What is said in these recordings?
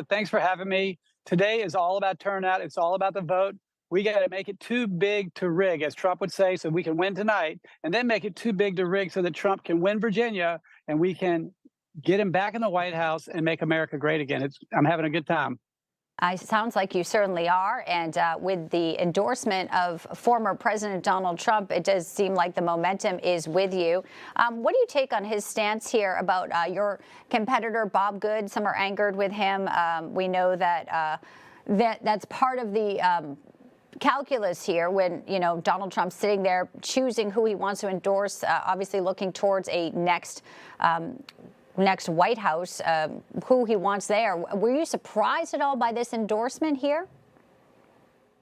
Thanks for having me. Today is all about turnout. It's all about the vote. We got to make it too big to rig, as Trump would say, so we can win tonight, and then make it too big to rig so that Trump can win Virginia and we can get him back in the White House and make America great again. I'm having a good time. Sounds like you certainly are. And with the endorsement of former President Donald Trump, it does seem like the momentum is with you. What do you take on his stance here about your competitor, Bob Good? Some are angered with him. We know that that's part of the calculus here when, Donald Trump's sitting there choosing who he wants to endorse, obviously looking towards a next White House, who he wants there. Were you surprised at all by this endorsement here?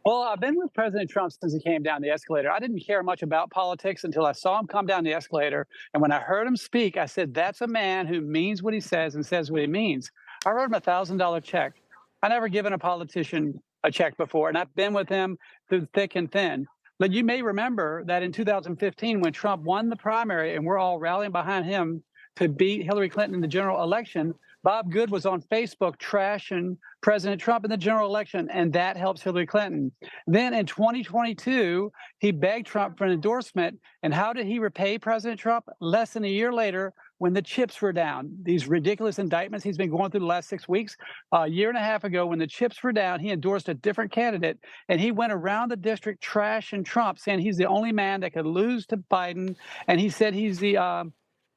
Well, I've been with President Trump since he came down the escalator. I didn't care much about politics until I saw him come down the escalator. And when I heard him speak, I said, that's a man who means what he says and says what he means. I wrote him a $1,000 check. I never given a politician a check before, and I've been with him through thick and thin. But you may remember that in 2015, when Trump won the primary and we're all rallying behind him to beat Hillary Clinton in the general election, Bob Good was on Facebook trashing President Trump in the general election, and that helps Hillary Clinton. Then in 2022, he begged Trump for an endorsement. And how did he repay President Trump? Less than a year later, when the chips were down. These ridiculous indictments he's been going through the last 6 weeks. A year and a half ago, when the chips were down, he endorsed a different candidate, and he went around the district trashing Trump, saying he's the only man that could lose to Biden. And he said he's the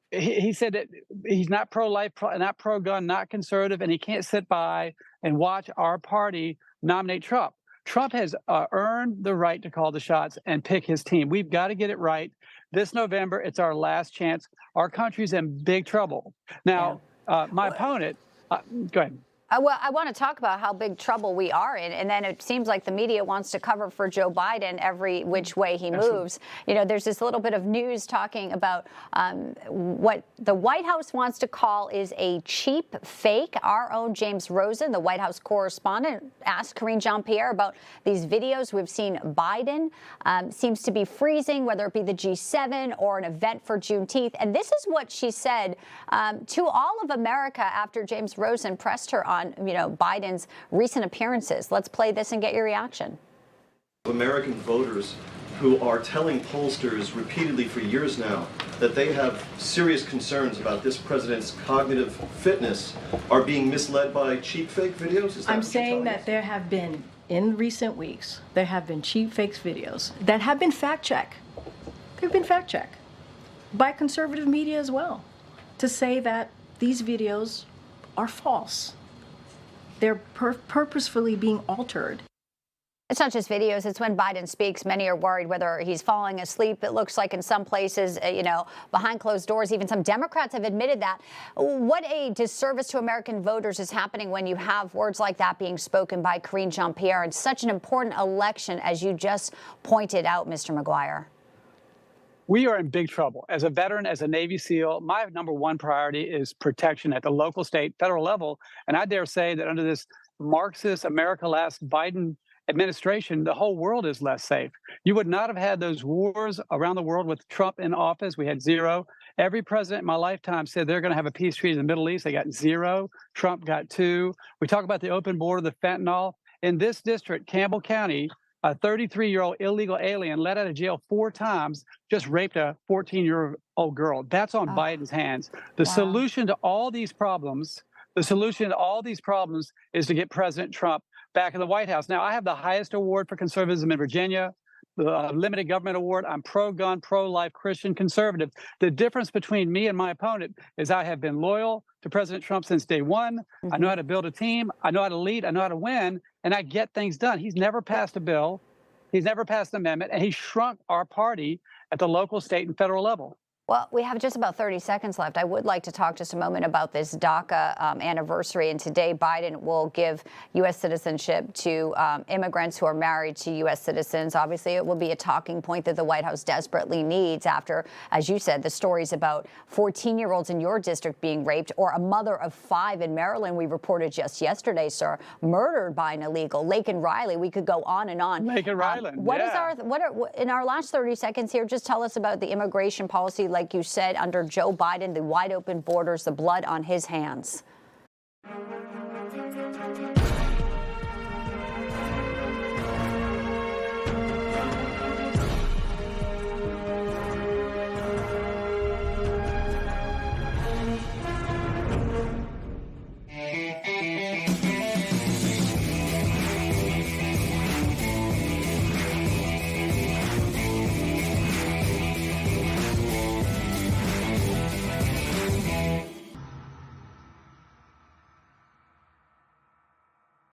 he said that he's not pro-life, not pro-gun, not conservative, and he can't sit by and watch our party nominate Trump. Trump has earned the right to call the shots and pick his team. We've got to get it right. This November, it's our last chance. Our country's in big trouble. Now, my opponent, go ahead. Well, I want to talk about how big trouble we are in, and then it seems like the media wants to cover for Joe Biden every which way he moves. There's this little bit of news talking about what the White House wants to call is a cheap fake. Our own James Rosen, the White House correspondent, asked Karine Jean-Pierre about these videos. We've seen Biden seems to be freezing, whether it be the G7 or an event for Juneteenth. And this is what she said to all of America after James Rosen pressed her on Biden's recent appearances. Let's play this and get your reaction. American voters who are telling pollsters repeatedly for years now that they have serious concerns about this president's cognitive fitness are being misled by cheap fake videos? Is that I'm saying that there have been, in recent weeks, there have been cheap fakes videos that have been fact-checked. They've been fact-checked by conservative media as well, to say that these videos are false. They're purposefully being altered. It's not just videos. It's when Biden speaks. Many are worried whether he's falling asleep. It looks like in some places, behind closed doors, even some Democrats have admitted that. What a disservice to American voters is happening when you have words like that being spoken by Karine Jean-Pierre in such an important election, as you just pointed out, Mr. McGuire. We are in big trouble. As a veteran, as a Navy SEAL, my number one priority is protection at the local, state, federal level. And I dare say that under this Marxist, America Last Biden administration, the whole world is less safe. You would not have had those wars around the world with Trump in office. We had zero. Every president in my lifetime said they're going to have a peace treaty in the Middle East. They got zero. Trump got 2. We talk about the open border, the fentanyl. In this district, Campbell County, a 33-year-old illegal alien let out of jail 4 times, just raped a 14-year-old girl. That's on Biden's hands. The solution to all these problems, is to get President Trump back in the White House. Now, I have the highest award for conservatism in Virginia, the limited government award. I'm pro-gun, pro-life, Christian conservative. The difference between me and my opponent is I have been loyal to President Trump since day one. I know how to build a team. I know how to lead. I know how to win. And I get things done. He's never passed a bill. He's never passed an amendment. And he shrunk our party at the local, state, and federal level. Well, we have just about 30 seconds left. I would like to talk just a moment about this DACA anniversary. And today, Biden will give U.S. citizenship to immigrants who are married to U.S. citizens. Obviously, it will be a talking point that the White House desperately needs after, as you said, the stories about 14-year-olds in your district being raped, or a mother of 5 in Maryland, we reported just yesterday, sir, murdered by an illegal. Laken Riley, we could go on and on. Laken Riley, in our last 30 seconds here, just tell us about the immigration policy, like you said, under Joe Biden, the wide open borders, the blood on his hands.